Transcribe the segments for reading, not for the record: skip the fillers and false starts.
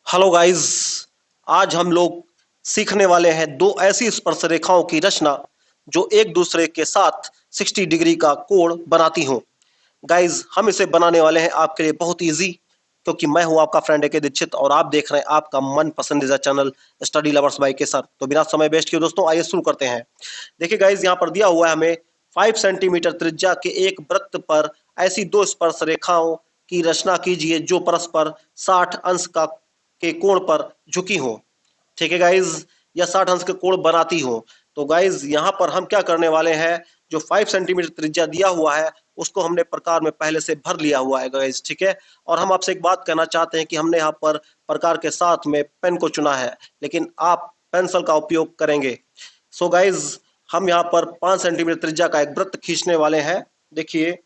Hello guys. आज हम लोग सीखने वाले हैं दो ऐसी स्पर्श रेखाओं की रचना जो एक दूसरे के साथ 60 डिग्री का कोण बनाती हों। गाइस, हम इसे बनाने वाले हैं आपके लिए बहुत इजी, क्योंकि मैं हूं आपका फ्रेंड एके दीक्षित और आप देख रहे हैं आपका मन पसंदीदा चैनल स्टडी लवर्स बाय केसर। तो बिना समय वेस्ट किए दोस्तों आइए शुरू करते हैं। देखिए गाइस, यहाँ पर दिया हुआ है हमें 5 सेंटीमीटर त्रिज्या के एक वृत्त पर ऐसी दो स्पर्श रेखाओं की रचना कीजिए जो परस्पर 60 अंश का के कोण पर झुकी हो। ठीक है गाइज, या 60 अंश के कोण बनाती हो। तो गाइज यहाँ पर हम क्या करने वाले हैं, जो 5 सेंटीमीटर त्रिज्या दिया हुआ है उसको हमने प्रकार में पहले से भर लिया हुआ है गाइज। ठीक है, और हम आपसे एक बात कहना चाहते हैं कि हमने यहाँ पर प्रकार के साथ में पेन को चुना है, लेकिन आप पेंसिल का उपयोग करेंगे। सो गाइज, हम यहाँ पर 5 सेंटीमीटर त्रिज्या का एक वृत्त खींचने वाले हैं। देखिए,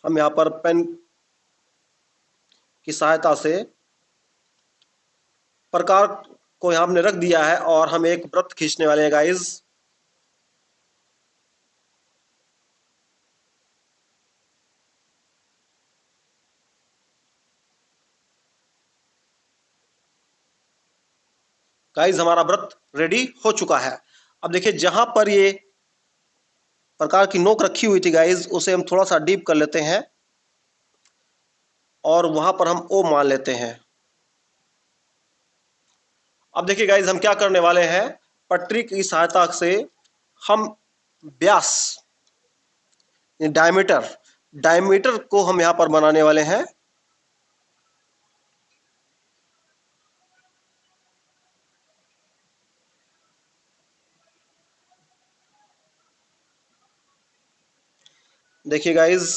हम यहाँ पर पेन की सहायता से प्रकार को यहाँ हमने रख दिया है और हम एक वृत्त खींचने वाले हैं गाइज। गाइज, हमारा वृत्त रेडी हो चुका है। अब देखिए, जहां पर ये प्रकार की नोक रखी हुई थी गाइज, उसे हम थोड़ा सा डीप कर लेते हैं और वहां पर हम ओ मान लेते हैं। अब देखिए गाइज, हम क्या करने वाले हैं, पटरी की सहायता से हम व्यास, डायमीटर डायमीटर को हम यहां पर बनाने वाले हैं। देखिए गाइज,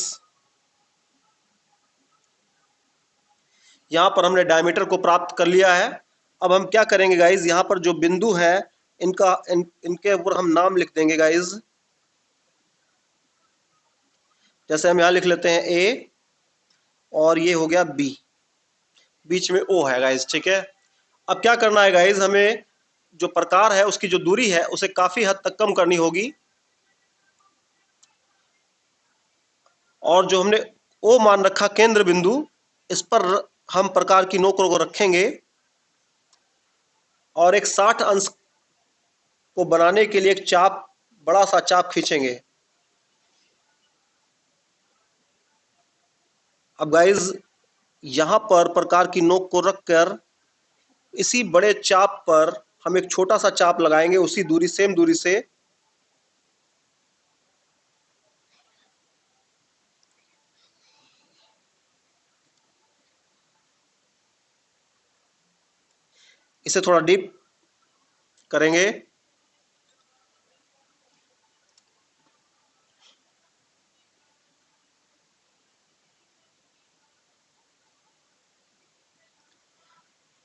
यहाँ पर हमने डायमीटर को प्राप्त कर लिया है। अब हम क्या करेंगे गाइज, यहाँ पर जो बिंदु है इनके ऊपर हम नाम लिख देंगे गाइज। जैसे हम यहाँ लिख लेते हैं ए, और ये हो गया बी, बीच में ओ है गाइज। ठीक है, अब क्या करना है गाइज, हमें जो प्रकार है उसकी जो दूरी है उसे काफी हद तक कम करनी होगी, और जो हमने ओ मान रखा केंद्र बिंदु, इस पर हम प्रकार की नोक को रखेंगे और एक 60 अंश को बनाने के लिए एक चाप, बड़ा सा चाप खींचेंगे। अब गाइज, यहां पर प्रकार की नोक को रखकर इसी बड़े चाप पर हम एक छोटा सा चाप लगाएंगे, उसी दूरी, सेम दूरी से। इसे थोड़ा डीप करेंगे।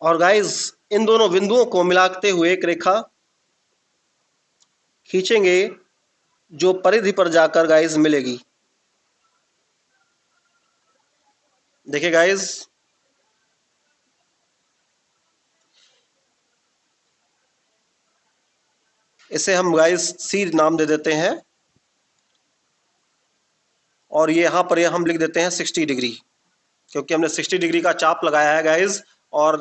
और गाइज, इन दोनों बिंदुओं को मिलाते हुए एक रेखा खींचेंगे जो परिधि पर जाकर गाइज मिलेगी। देखिए गाइज, इसे हम गाइज सी नाम दे देते हैं, और ये यहाँ पर हम लिख देते हैं 60 डिग्री, क्योंकि हमने 60 डिग्री का चाप लगाया है गाइज और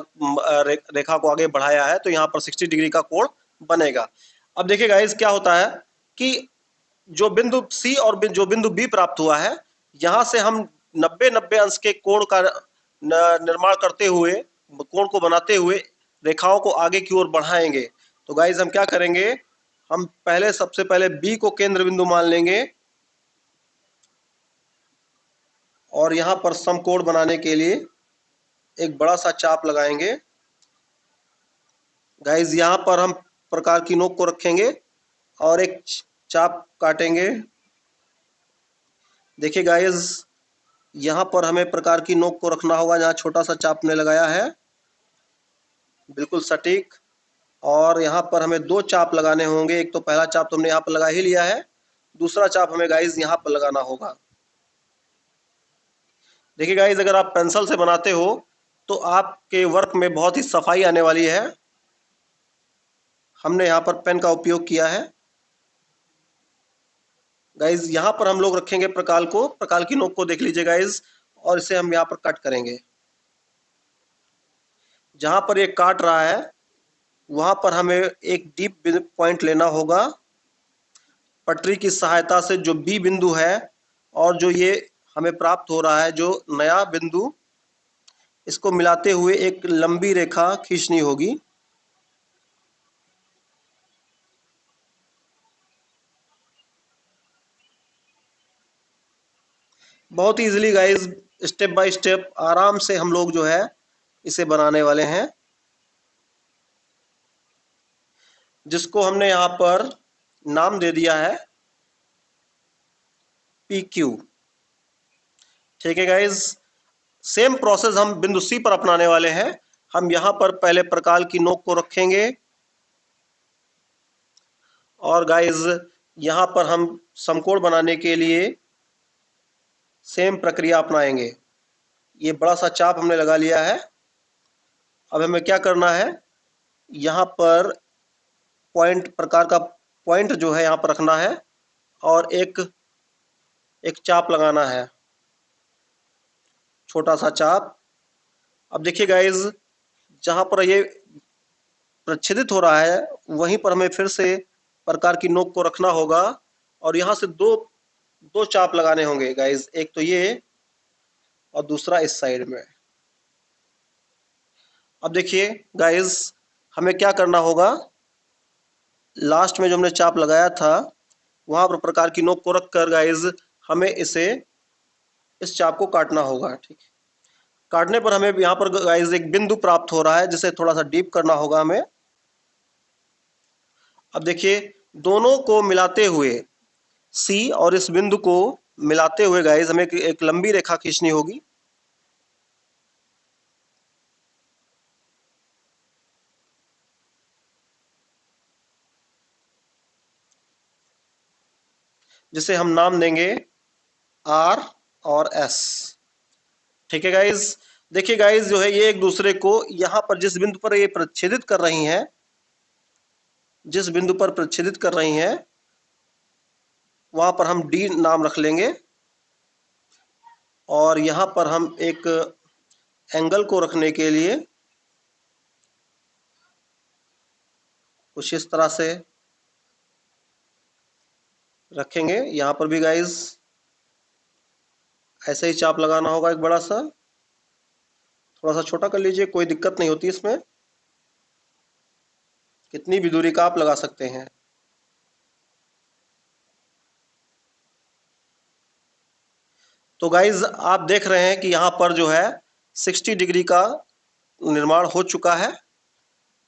रेखा को आगे बढ़ाया है, तो यहाँ पर 60 डिग्री का कोण बनेगा। अब देखिए गाइज, क्या होता है कि जो बिंदु सी और जो बिंदु बी प्राप्त हुआ है, यहां से हम 90-90 अंश के कोण का निर्माण करते हुए, कोण को बनाते हुए रेखाओं को आगे की ओर बढ़ाएंगे। तो गाइज, हम क्या करेंगे, हम पहले सबसे पहले बी को केंद्र बिंदु मान लेंगे और यहां पर समकोण बनाने के लिए एक बड़ा सा चाप लगाएंगे। गाइज, यहां पर हम प्रकार की नोक को रखेंगे और एक चाप काटेंगे। देखिए गाइज, यहाँ पर हमें प्रकार की नोक को रखना होगा जहाँ छोटा सा चाप ने लगाया है, बिल्कुल सटीक। और यहाँ पर हमें दो चाप लगाने होंगे, एक तो पहला चाप तो हमने यहाँ पर लगा ही लिया है, दूसरा चाप हमें गाइज यहाँ पर लगाना होगा। देखिए गाइज, अगर आप पेंसिल से बनाते हो तो आपके वर्क में बहुत ही सफाई आने वाली है। हमने यहाँ पर पेन का उपयोग किया है। गाइज, यहाँ पर हम लोग रखेंगे प्रकार की नोक को देख लीजिए गाइज, और इसे हम यहाँ पर कट करेंगे। जहां पर ये काट रहा है वहां पर हमें एक डीप पॉइंट लेना होगा पटरी की सहायता से, जो बी बिंदु है, और जो ये हमें प्राप्त हो रहा है जो नया बिंदु, इसको मिलाते हुए एक लंबी रेखा खींचनी होगी। बहुत ही easily guys, step by step आराम से हम लोग जो है इसे बनाने वाले हैं, जिसको हमने यहाँ पर नाम दे दिया है पी क्यू। ठीक है गाइज, सेम प्रोसेस हम बिंदु सी पर अपनाने वाले हैं। हम यहाँ पर पहले प्रकाल की नोक को रखेंगे और गाइज यहाँ पर हम समकोण बनाने के लिए सेम प्रक्रिया अपनाएंगे। ये बड़ा सा चाप हमने लगा लिया है। अब हमें क्या करना है, यहाँ पर पॉइंट प्रकार का पॉइंट जो है यहाँ पर रखना है और एक एक चाप लगाना है, छोटा सा चाप। अब देखिए गाइज, जहां पर ये प्रच्छेदित हो रहा है वहीं पर हमें फिर से प्रकार की नोक को रखना होगा और यहाँ से दो दो चाप लगाने होंगे गाइज, एक तो ये और दूसरा इस साइड में। अब देखिए गाइज, हमें क्या करना होगा, लास्ट में जो हमने चाप लगाया था वहां पर प्रकार की नोक को रखकर गाइज हमें इस चाप को काटना होगा। ठीक, काटने पर हमें यहाँ पर गाइज एक बिंदु प्राप्त हो रहा है जिसे थोड़ा सा डीप करना होगा हमें। अब देखिए, दोनों को मिलाते हुए, सी और इस बिंदु को मिलाते हुए गाइज हमें एक लंबी रेखा खींचनी होगी। जिसे हम नाम देंगे आर और एस। ठीक है गाइज, देखिए गाइज जो है ये एक दूसरे को यहाँ पर जिस बिंदु पर ये प्रच्छेदित कर रही हैं, जिस बिंदु पर प्रच्छेदित कर रही हैं वहां पर हम डी नाम रख लेंगे और यहाँ पर हम एक एंगल को रखने के लिए कुछ इस तरह से रखेंगे। यहाँ पर भी गाइज ऐसे ही चाप लगाना होगा एक बड़ा सा, थोड़ा सा छोटा कर लीजिए, कोई दिक्कत नहीं होती इसमें, कितनी भी दूरी का आप लगा सकते हैं। तो गाइज आप देख रहे हैं कि यहाँ पर जो है 60 डिग्री का निर्माण हो चुका है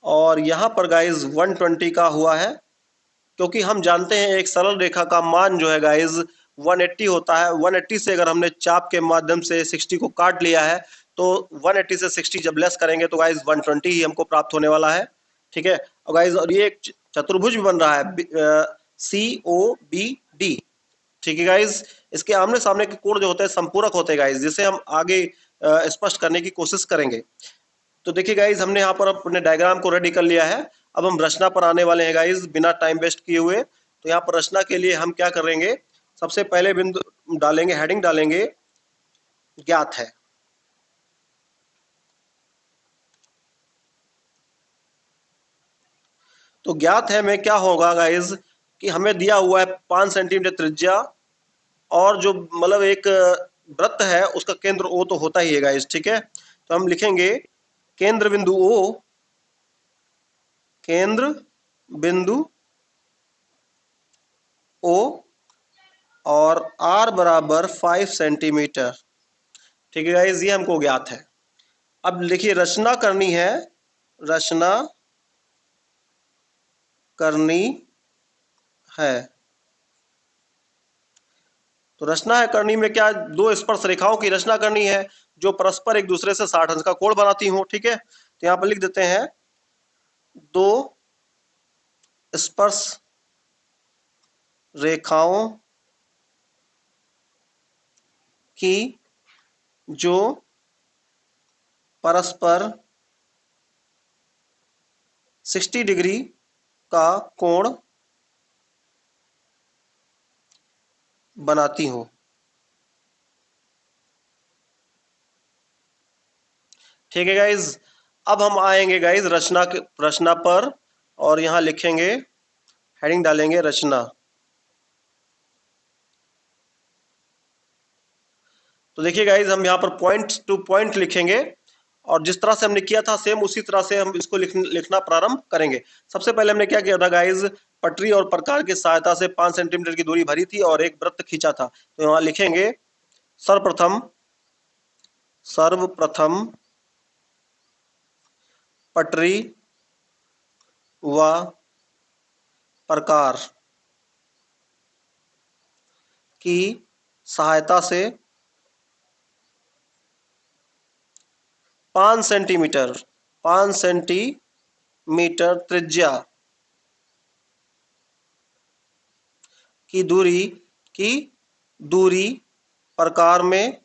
और यहाँ पर गाइज 120 का हुआ है, क्योंकि हम जानते हैं एक सरल रेखा का मान जो है गाइज 180 होता है। 180 से अगर हमने चाप के माध्यम से 60 को काट लिया है तो 180 से 60 जब लेस करेंगे तो गाइज 120 ही हमको प्राप्त होने वाला है। ठीक है, और गाइज और ये एक चतुर्भुज भी बन रहा है सी ओ बी डी। ठीक है गाइज, इसके आमने सामने के कोण जो होते हैं संपूरक होते हैं गाइज, जिसे हम आगे स्पष्ट करने की कोशिश करेंगे। तो देखिए गाइज, हमने यहाँ पर अपने डायग्राम को रेडी कर लिया है। अब हम रचना पर आने वाले हैं गाइज, बिना टाइम वेस्ट किए हुए। तो यहाँ पर रचना के लिए हम क्या करेंगे, सबसे पहले बिंदु डालेंगे, हेडिंग डालेंगे ज्ञात है। तो ज्ञात है में क्या होगा गाइज कि हमें दिया हुआ है 5 सेंटीमीटर त्रिज्या और जो मतलब एक वृत्त है उसका केंद्र ओ तो होता ही है गाइज। ठीक है, तो हम लिखेंगे केंद्र बिंदु ओ, केंद्र बिंदु ओ और आर बराबर 5 सेंटीमीटर। ठीक है गाइज, ये हमको ज्ञात है। अब देखिए रचना करनी है, रचना करनी है। तो रचना है करनी में क्या, दो स्पर्श रेखाओं की रचना करनी है जो परस्पर एक दूसरे से 60 अंश का कोण बनाती हूं। ठीक है, तो यहां पर लिख देते हैं दो स्पर्श रेखाओं की जो परस्पर 60 डिग्री का कोण बनाती हूं। ठीक है गाइज, अब हम आएंगे गाइज रचना पर, और यहाँ लिखेंगे, हेडिंग डालेंगे रचना। तो देखिए गाइज, हम यहाँ पर पॉइंट टू पॉइंट लिखेंगे, और जिस तरह से हमने किया था सेम उसी तरह से हम इसको लिखना प्रारंभ करेंगे। सबसे पहले हमने क्या किया था गाइज, पटरी और प्रकार की सहायता से 5 सेंटीमीटर की दूरी भरी थी और एक वृत्त खींचा था। तो यहाँ लिखेंगे सर्वप्रथम पटरी व प्रकार की सहायता से 5 सेंटीमीटर त्रिज्या की दूरी प्रकार में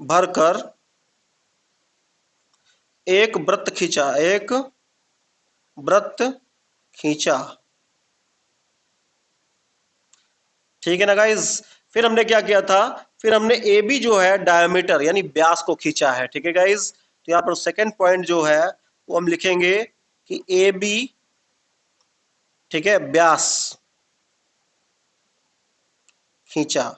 भरकर एक वृत्त खींचा। ठीक है ना गाइज। फिर हमने क्या किया था, फिर हमने ए बी जो है डायमीटर यानी व्यास को खींचा है। ठीक है गाइज। तो यहाँ पर सेकंड पॉइंट जो है वो हम लिखेंगे कि ए बी, ठीक है, व्यास खींचा।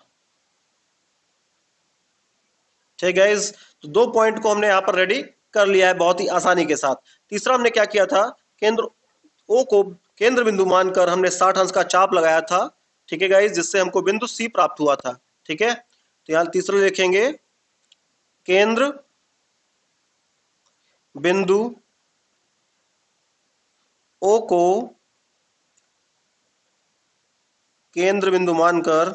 ठीक है गाइज। तो 2 पॉइंट को हमने यहाँ पर रेडी कर लिया है बहुत ही आसानी के साथ। तीसरा हमने क्या किया था, केंद्र ओ को केंद्र बिंदु मानकर हमने 60 अंश का चाप लगाया था। ठीक है गाइज, जिससे हमको बिंदु सी प्राप्त हुआ था। ठीक है, तो यहाँ तीसरा लिखेंगे केंद्र बिंदु ओ को केंद्र बिंदु मानकर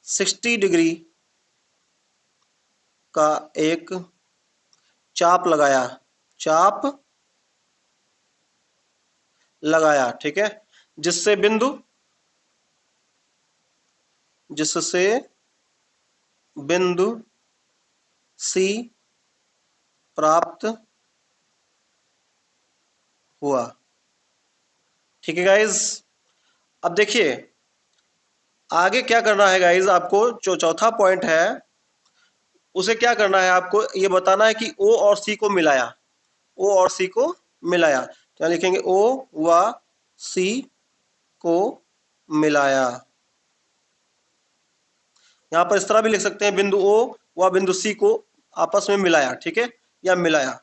60 डिग्री का एक चाप लगाया। ठीक है, जिससे बिंदु सी प्राप्त हुआ। ठीक है गाइज। अब देखिए आगे क्या करना है गाइज, आपको जो चौथा पॉइंट है उसे क्या करना है, आपको ये बताना है कि ओ और सी को मिलाया। क्या लिखेंगे, ओ व सी को मिलाया। यहां पर इस तरह भी लिख सकते हैं, बिंदु ओ व बिंदु सी को आपस में मिलाया। ठीक है, या मिलाया।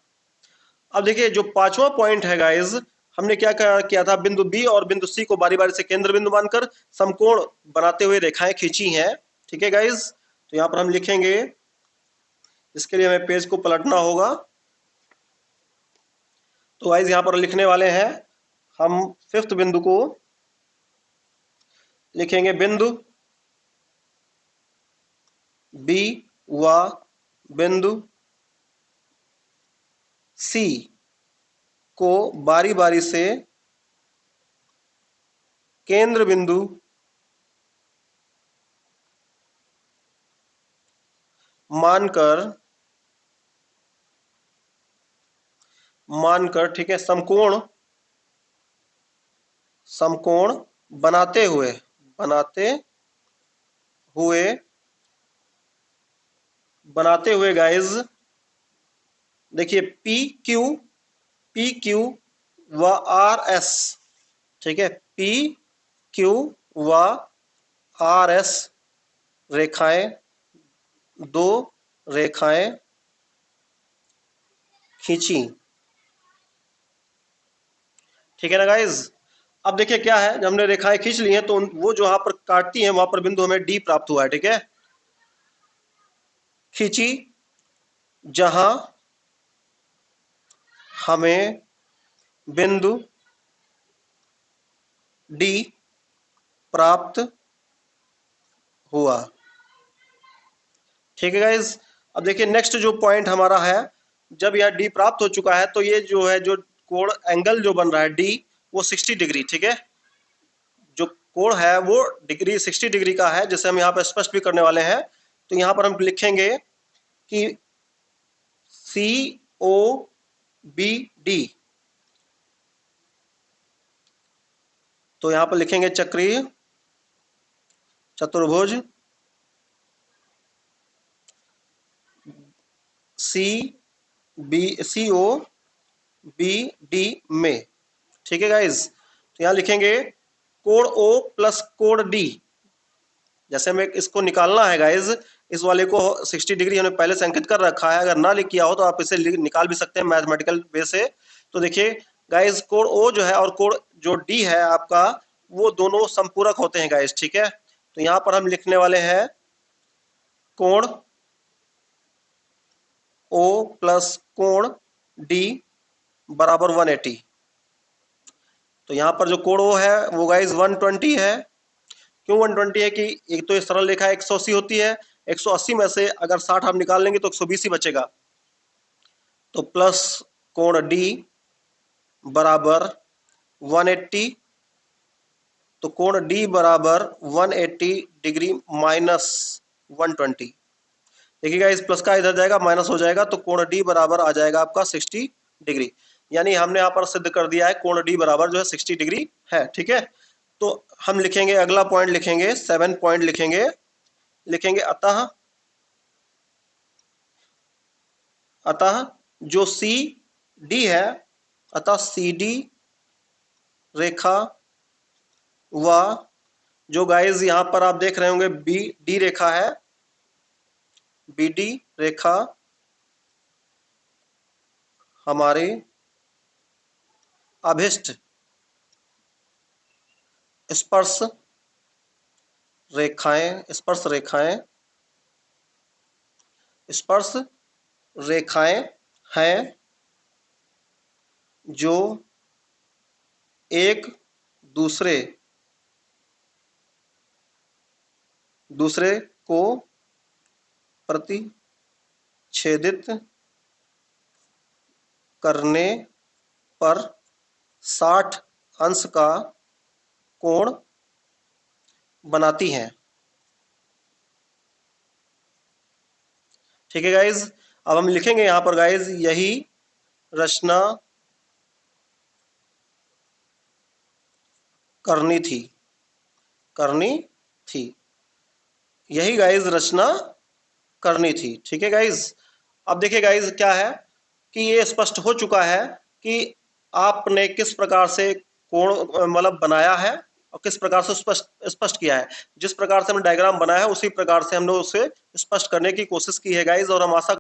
अब देखिए जो पांचवा पॉइंट है गाइज, हमने क्या किया था, बिंदु बी और बिंदु सी को बारी बारी से केंद्र बिंदु मानकर समकोण बनाते हुए रेखाएं खींची हैं। ठीक है गाइज। तो यहां पर हम लिखेंगे, इसके लिए हमें पेज को पलटना होगा। तो गाइज यहां पर लिखने वाले हैं हम फिफ्थ बिंदु को लिखेंगे, बिंदु बी व बिंदु सी को बारी बारी से केंद्र बिंदु मानकर, ठीक है, समकोण बनाते हुए गाइज, देखिए पी क्यू व आर एस, ठीक है, पी क्यू व आर एस रेखाएं, 2 रेखाएं खींची। ठीक है ना गाइज। अब देखिए क्या है, जब हमने रेखाएं खींच ली हैं तो वो जो यहां पर काटती हैं वहां पर बिंदु हमें डी प्राप्त हुआ है। ठीक है, खींची जहां हमें बिंदु डी प्राप्त हुआ। ठीक है गाइज। अब देखिए नेक्स्ट जो पॉइंट हमारा है, जब यह डी प्राप्त हो चुका है तो ये जो है, जो कोण एंगल जो बन रहा है डी, वो 60 डिग्री, ठीक है, जो कोण है वो डिग्री 60 डिग्री का है, जिसे हम यहाँ पर स्पष्ट भी करने वाले हैं। तो यहाँ पर हम लिखेंगे कि सी ओ बी डी, तो यहां पर लिखेंगे चक्रीय चतुर्भुज COBD में। ठीक है गाइज, तो यहां लिखेंगे कोण O प्लस कोण D। जैसे हमें इसको निकालना है गाइज, इस वाले को 60 डिग्री हमने पहले से अंकित कर रखा है, अगर ना लिख किया हो तो आप इसे निकाल भी सकते हैं मैथमेटिकल वे से। तो देखिए गाइज, कोण O जो है और कोण जो D है आपका, वो दोनों संपूरक होते हैं गाइज। ठीक है, तो यहां पर हम लिखने वाले हैं कोण O प्लस कोण D बराबर 180। तो यहां पर जो कोण O है वो गाइज 120 है। क्यों 120 है? कि एक तो ये सरल रेखा 180 होती है, 180 में से अगर 60 हम निकाल लेंगे तो 120 ही बचेगा। तो प्लस कोण D बराबर 180, तो कोण D बराबर 180 डिग्री माइनस 120। देखिएगा इस प्लस का इधर जाएगा माइनस हो जाएगा, तो कोण D बराबर आ जाएगा आपका 60 डिग्री। यानी हमने यहाँ पर सिद्ध कर दिया है कोण D बराबर जो है 60 डिग्री है। ठीक है, तो हम लिखेंगे अगला पॉइंट, लिखेंगे 7 पॉइंट लिखेंगे अतः जो CD है, अतः CD रेखा व जो गाइज यहां पर आप देख रहे होंगे BD रेखा है, BD रेखा हमारे अभिष्ट स्पर्श रेखाएं हैं जो एक दूसरे को प्रतिच्छेदित करने पर 60 अंश का कोण बनाती हैं। ठीक है गाइज, अब हम लिखेंगे यहां पर गाइज यही रचना करनी थी, यही गाइज रचना करनी थी। ठीक है गाइज, अब देखिए गाइज क्या है कि ये स्पष्ट हो चुका है कि आपने किस प्रकार से कोण मतलब बनाया है और किस प्रकार से स्पष्ट किया है। जिस प्रकार से हमने डायग्राम बनाया है उसी प्रकार से हमने उसे स्पष्ट करने की कोशिश की है गाइज, और हम आशा